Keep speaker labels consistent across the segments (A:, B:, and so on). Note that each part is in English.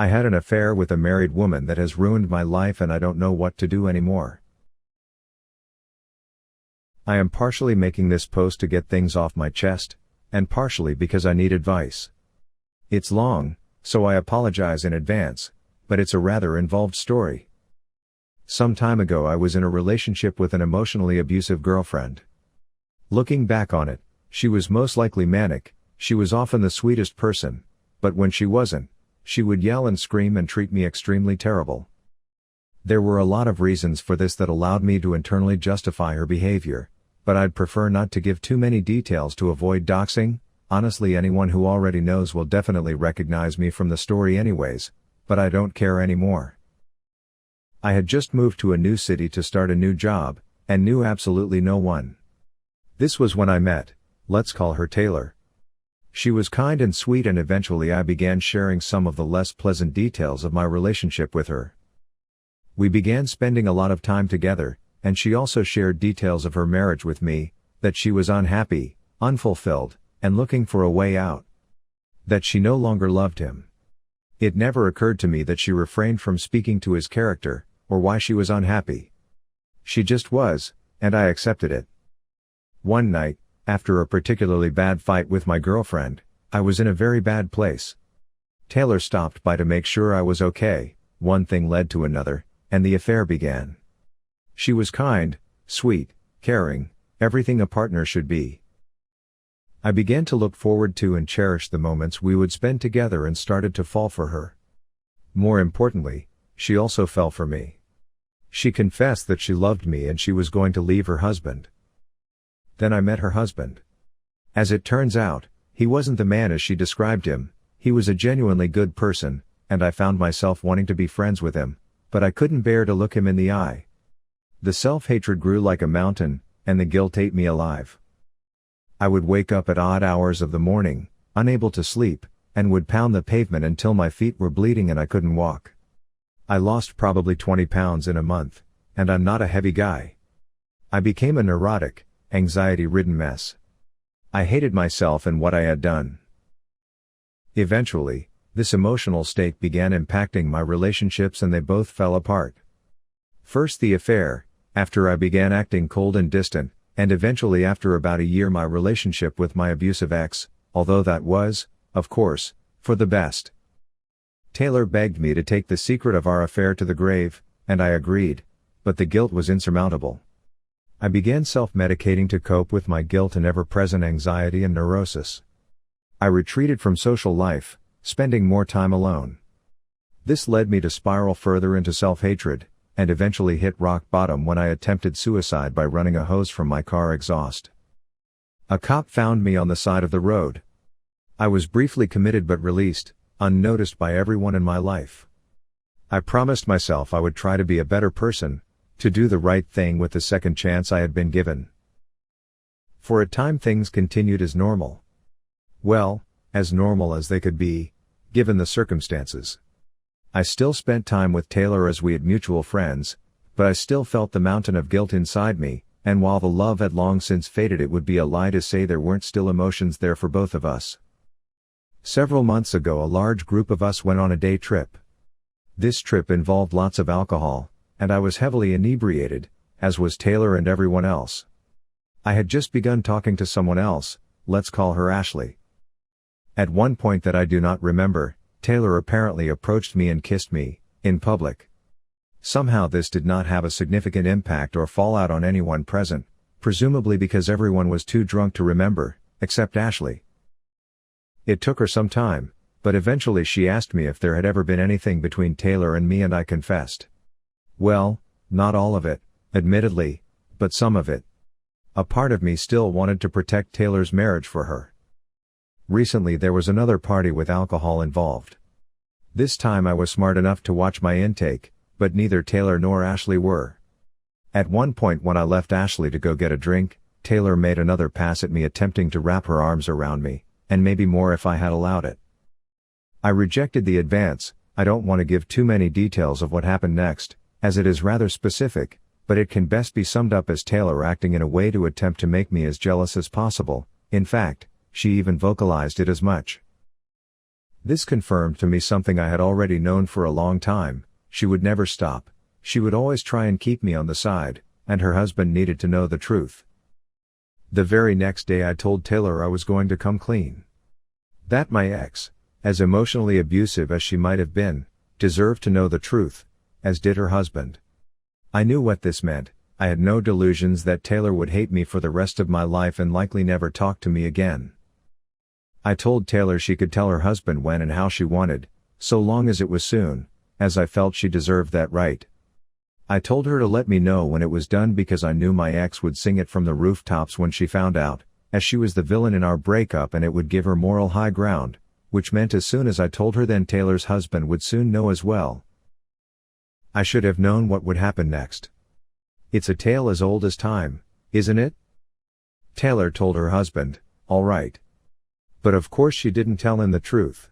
A: I had an affair with a married woman that has ruined my life and I don't know what to do anymore. I am partially making this post to get things off my chest, and partially because I need advice. It's long, so I apologize in advance, but it's a rather involved story. Some time ago I was in a relationship with an emotionally abusive girlfriend. Looking back on it, she was most likely manic. She was often the sweetest person, but when she wasn't, she would yell and scream and treat me extremely terrible. There were a lot of reasons for this that allowed me to internally justify her behavior, but I'd prefer not to give too many details to avoid doxing. Honestly, anyone who already knows will definitely recognize me from the story anyways, but I don't care anymore. I had just moved to a new city to start a new job, and knew absolutely no one. This was when I met, let's call her Taylor. She was kind and sweet, and eventually I began sharing some of the less pleasant details of my relationship with her. We began spending a lot of time together, and she also shared details of her marriage with me, that she was unhappy, unfulfilled, and looking for a way out. That she no longer loved him. It never occurred to me that she refrained from speaking to his character, or why she was unhappy. She just was, and I accepted it. One night, after a particularly bad fight with my girlfriend, I was in a very bad place. Taylor stopped by to make sure I was okay. One thing led to another, and the affair began. She was kind, sweet, caring, everything a partner should be. I began to look forward to and cherish the moments we would spend together and started to fall for her. More importantly, she also fell for me. She confessed that she loved me and she was going to leave her husband. Then I met her husband. As it turns out, he wasn't the man as she described him. He was a genuinely good person, and I found myself wanting to be friends with him, but I couldn't bear to look him in the eye. The self-hatred grew like a mountain, and the guilt ate me alive. I would wake up at odd hours of the morning, unable to sleep, and would pound the pavement until my feet were bleeding and I couldn't walk. I lost probably 20 pounds in a month, and I'm not a heavy guy. I became a neurotic, anxiety-ridden mess. I hated myself and what I had done. Eventually, this emotional state began impacting my relationships and they both fell apart. First the affair, after I began acting cold and distant, and eventually after about a year my relationship with my abusive ex, although that was, of course, for the best. Taylor begged me to take the secret of our affair to the grave, and I agreed, but the guilt was insurmountable. I began self-medicating to cope with my guilt and ever-present anxiety and neurosis. I retreated from social life, spending more time alone. This led me to spiral further into self-hatred, and eventually hit rock bottom when I attempted suicide by running a hose from my car exhaust. A cop found me on the side of the road. I was briefly committed but released, unnoticed by everyone in my life. I promised myself I would try to be a better person, to do the right thing with the second chance I had been given. For a time things continued as normal. Well, as normal as they could be, given the circumstances. I still spent time with Taylor as we had mutual friends, but I still felt the mountain of guilt inside me, and while the love had long since faded it would be a lie to say there weren't still emotions there for both of us. Several months ago a large group of us went on a day trip. This trip involved lots of alcohol, and I was heavily inebriated, as was Taylor and everyone else. I had just begun talking to someone else, let's call her Ashley. At one point that I do not remember, Taylor apparently approached me and kissed me, in public. Somehow this did not have a significant impact or fallout on anyone present, presumably because everyone was too drunk to remember, except Ashley. It took her some time, but eventually she asked me if there had ever been anything between Taylor and me and I confessed. Well, not all of it, admittedly, but some of it. A part of me still wanted to protect Taylor's marriage for her. Recently there was another party with alcohol involved. This time I was smart enough to watch my intake, but neither Taylor nor Ashley were. At one point when I left Ashley to go get a drink, Taylor made another pass at me attempting to wrap her arms around me, and maybe more if I had allowed it. I rejected the advance. I don't want to give too many details of what happened next, as it is rather specific, but it can best be summed up as Taylor acting in a way to attempt to make me as jealous as possible. In fact, she even vocalized it as much. This confirmed to me something I had already known for a long time: she would never stop, she would always try and keep me on the side, and her husband needed to know the truth. The very next day I told Taylor I was going to come clean. That my ex, as emotionally abusive as she might have been, deserved to know the truth, as did her husband. I knew what this meant. I had no delusions that Taylor would hate me for the rest of my life and likely never talk to me again. I told Taylor she could tell her husband when and how she wanted, so long as it was soon, as I felt she deserved that right. I told her to let me know when it was done because I knew my ex would sing it from the rooftops when she found out, as she was the villain in our breakup, and it would give her moral high ground, which meant as soon as I told her, then Taylor's husband would soon know as well. I should have known what would happen next. It's a tale as old as time, isn't it? Taylor told her husband, all right. But of course she didn't tell him the truth.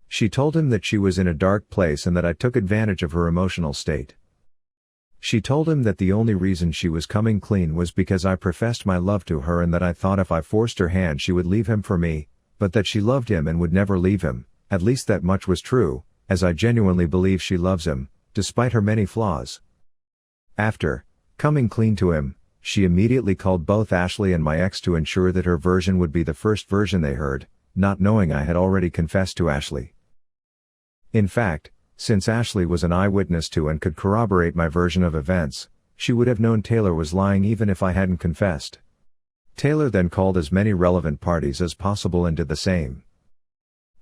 A: She told him that she was in a dark place and that I took advantage of her emotional state. She told him that the only reason she was coming clean was because I professed my love to her and that I thought if I forced her hand she would leave him for me, but that she loved him and would never leave him. At least that much was true, as I genuinely believe she loves him, despite her many flaws. After coming clean to him, she immediately called both Ashley and my ex to ensure that her version would be the first version they heard, not knowing I had already confessed to Ashley. In fact, since Ashley was an eyewitness to and could corroborate my version of events, she would have known Taylor was lying even if I hadn't confessed. Taylor then called as many relevant parties as possible and did the same.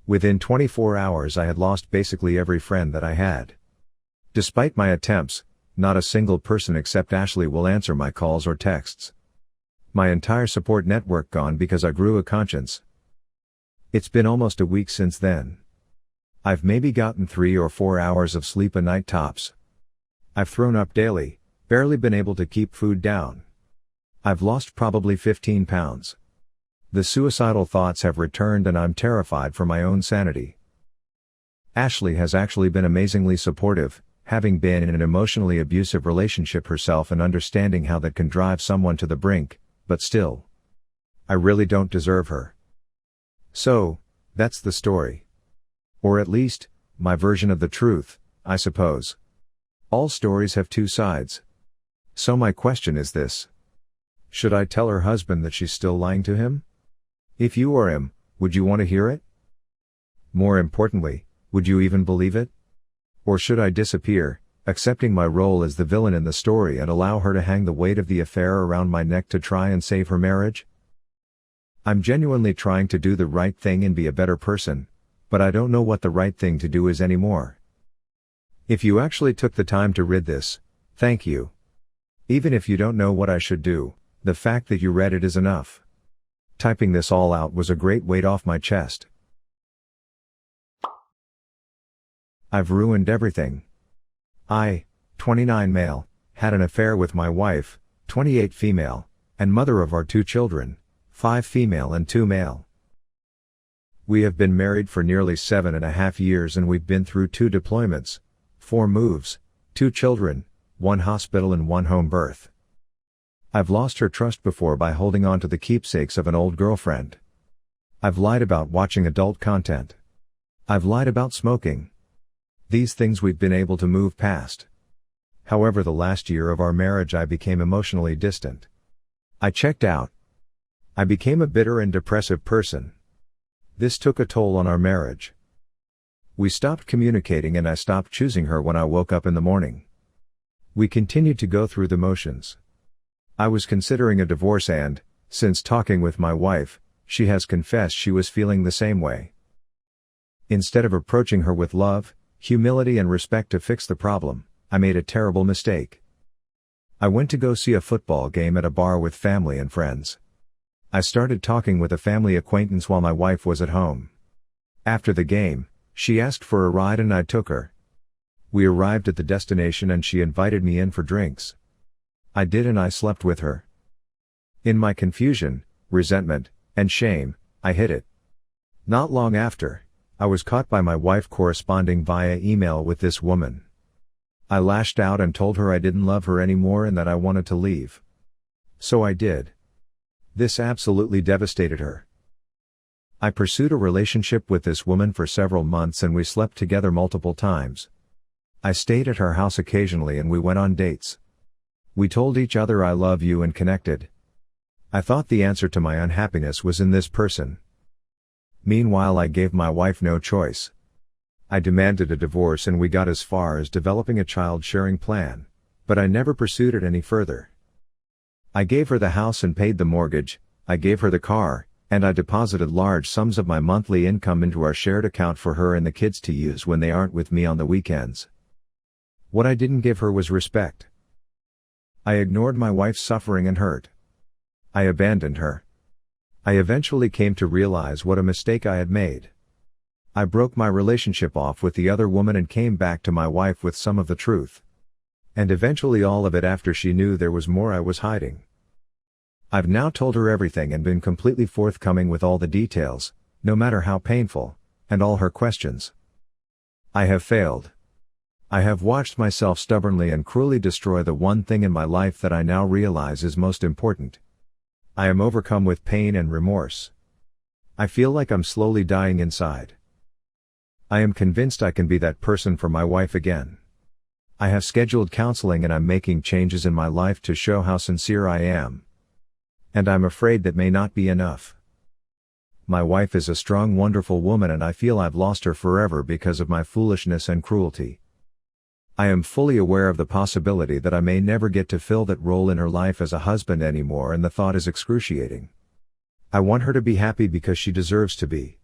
A: Within 24 hours I had lost basically every friend that I had. Despite my attempts, not a single person except Ashley will answer my calls or texts. My entire support network gone because I grew a conscience. It's been almost a week since then. I've maybe gotten 3 or 4 hours of sleep a night tops. I've thrown up daily, barely been able to keep food down. I've lost probably 15 pounds. The suicidal thoughts have returned and I'm terrified for my own sanity. Ashley has actually been amazingly supportive, having been in an emotionally abusive relationship herself and understanding how that can drive someone to the brink, but still. I really don't deserve her. So, that's the story. Or at least, my version of the truth, I suppose. All stories have two sides. So my question is this. Should I tell her husband that she's still lying to him? If you were him, would you want to hear it? More importantly, would you even believe it? Or should I disappear, accepting my role as the villain in the story and allow her to hang the weight of the affair around my neck to try and save her marriage? I'm genuinely trying to do the right thing and be a better person, but I don't know what the right thing to do is anymore. If you actually took the time to read this, thank you. Even if you don't know what I should do, the fact that you read it is enough. Typing this all out was a great weight off my chest. I've ruined everything. I, 29 male, had an affair with my wife, 28 female, and mother of our 2 children, 5 female and 2 male. We have been married for nearly 7.5 years and we've been through 2 deployments, 4 moves, 2 children, 1 hospital and 1 home birth. I've lost her trust before by holding on to the keepsakes of an old girlfriend. I've lied about watching adult content. I've lied about smoking. These things we've been able to move past. However, the last year of our marriage I became emotionally distant. I checked out. I became a bitter and depressive person. This took a toll on our marriage. We stopped communicating and I stopped choosing her when I woke up in the morning. We continued to go through the motions. I was considering a divorce and, since talking with my wife, she has confessed she was feeling the same way. Instead of approaching her with love, humility and respect to fix the problem, I made a terrible mistake. I went to go see a football game at a bar with family and friends. I started talking with a family acquaintance while my wife was at home. After the game, she asked for a ride and I took her. We arrived at the destination and she invited me in for drinks. I did and I slept with her. In my confusion, resentment, and shame, I hid it. Not long after, I was caught by my wife corresponding via email with this woman. I lashed out and told her I didn't love her anymore and that I wanted to leave. So I did. This absolutely devastated her. I pursued a relationship with this woman for several months and we slept together multiple times. I stayed at her house occasionally and we went on dates. We told each other I love you and connected. I thought the answer to my unhappiness was in this person. Meanwhile, I gave my wife no choice. I demanded a divorce and we got as far as developing a child-sharing plan, but I never pursued it any further. I gave her the house and paid the mortgage, I gave her the car, and I deposited large sums of my monthly income into our shared account for her and the kids to use when they aren't with me on the weekends. What I didn't give her was respect. I ignored my wife's suffering and hurt. I abandoned her. I eventually came to realize what a mistake I had made. I broke my relationship off with the other woman and came back to my wife with some of the truth. And eventually all of it after she knew there was more I was hiding. I've now told her everything and been completely forthcoming with all the details, no matter how painful, and all her questions. I have failed. I have watched myself stubbornly and cruelly destroy the one thing in my life that I now realize is most important. I am overcome with pain and remorse. I feel like I'm slowly dying inside. I am convinced I can be that person for my wife again. I have scheduled counseling and I'm making changes in my life to show how sincere I am. And I'm afraid that may not be enough. My wife is a strong, wonderful woman and I feel I've lost her forever because of my foolishness and cruelty. I am fully aware of the possibility that I may never get to fill that role in her life as a husband anymore, and the thought is excruciating. I want her to be happy because she deserves to be.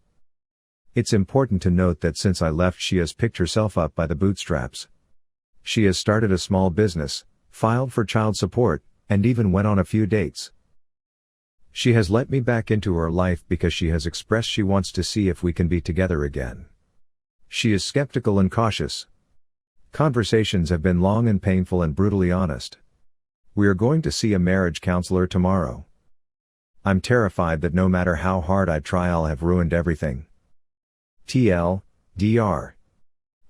A: It's important to note that since I left she has picked herself up by the bootstraps. She has started a small business, filed for child support, and even went on a few dates. She has let me back into her life because she has expressed she wants to see if we can be together again. She is skeptical and cautious. Conversations have been long and painful and brutally honest. We are going to see a marriage counselor tomorrow. I'm terrified that no matter how hard I try I'll have ruined everything. TLDR.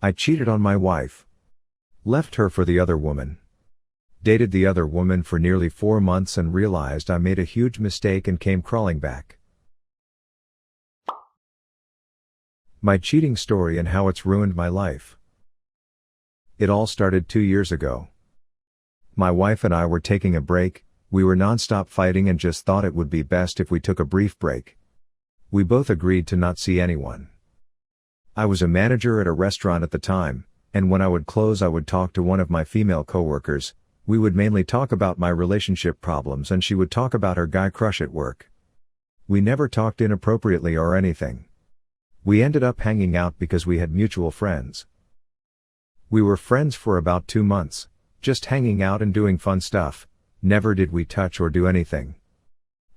A: I cheated on my wife. Left her for the other woman. Dated the other woman for nearly 4 months and realized I made a huge mistake and came crawling back. My cheating story and how it's ruined my life. It all started 2 years ago. My wife and I were taking a break, we were non-stop fighting and just thought it would be best if we took a brief break. We both agreed to not see anyone. I was a manager at a restaurant at the time, and when I would close I would talk to one of my female coworkers. We would mainly talk about my relationship problems and she would talk about her guy crush at work. We never talked inappropriately or anything. We ended up hanging out because we had mutual friends. We were friends for about 2 months, just hanging out and doing fun stuff. Never did we touch or do anything.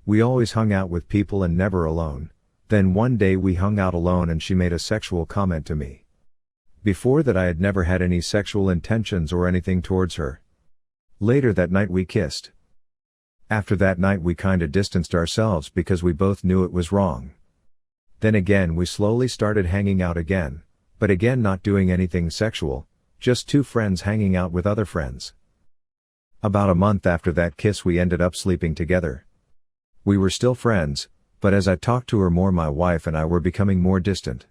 A: We always hung out with people and never alone. Then one day we hung out alone and she made a sexual comment to me. Before that I had never had any sexual intentions or anything towards her. Later that night we kissed. After that night we kinda distanced ourselves because we both knew it was wrong. Then again we slowly started hanging out again, but again not doing anything sexual, just 2 friends hanging out with other friends. About a month after that kiss we ended up sleeping together. We were still friends, but as I talked to her more my wife and I were becoming more distant.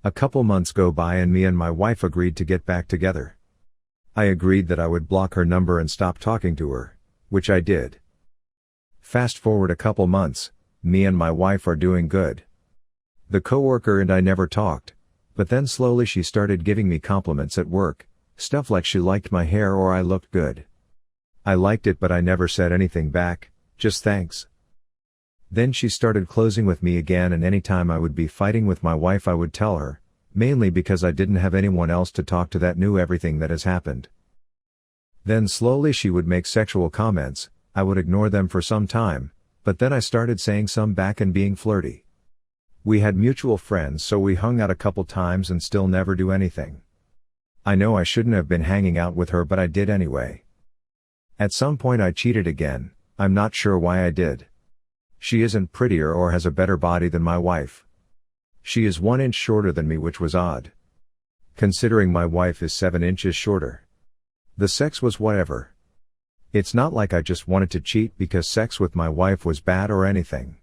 A: A couple months go by and me and my wife agreed to get back together. I agreed that I would block her number and stop talking to her, which I did. Fast forward a couple months, me and my wife are doing good. The coworker and I never talked, but then slowly she started giving me compliments at work, stuff like she liked my hair or I looked good. I liked it but I never said anything back, just thanks. Then she started closing with me again and anytime I would be fighting with my wife I would tell her, mainly because I didn't have anyone else to talk to that knew everything that has happened. Then slowly she would make sexual comments, I would ignore them for some time, but then I started saying some back and being flirty. We had mutual friends so we hung out a couple times and still never do anything. I know I shouldn't have been hanging out with her but I did anyway. At some point I cheated again, I'm not sure why I did. She isn't prettier or has a better body than my wife. She is 1 inch shorter than me, which was odd, considering my wife is 7 inches shorter. The sex was whatever. It's not like I just wanted to cheat because sex with my wife was bad or anything.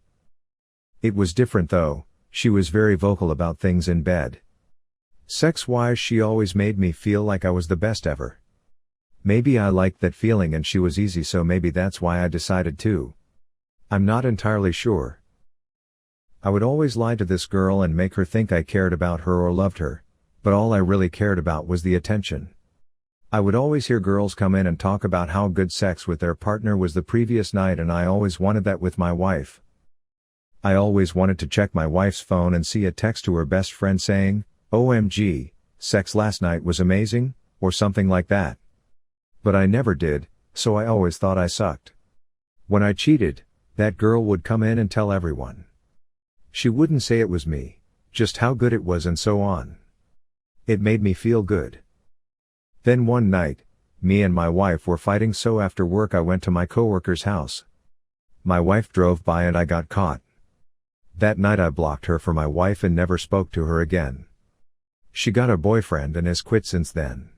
A: It was different though, she was very vocal about things in bed. Sex-wise, she always made me feel like I was the best ever. Maybe I liked that feeling and she was easy, so maybe that's why I decided to. I'm not entirely sure. I would always lie to this girl and make her think I cared about her or loved her, but all I really cared about was the attention. I would always hear girls come in and talk about how good sex with their partner was the previous night, and I always wanted that with my wife. I always wanted to check my wife's phone and see a text to her best friend saying, "OMG, sex last night was amazing," or something like that. But I never did, so I always thought I sucked. When I cheated, that girl would come in and tell everyone. She wouldn't say it was me, just how good it was and so on. It made me feel good. Then one night, me and my wife were fighting, so after work I went to my coworker's house. My wife drove by and I got caught. That night I blocked her for my wife and never spoke to her again. She got a boyfriend and has quit since then.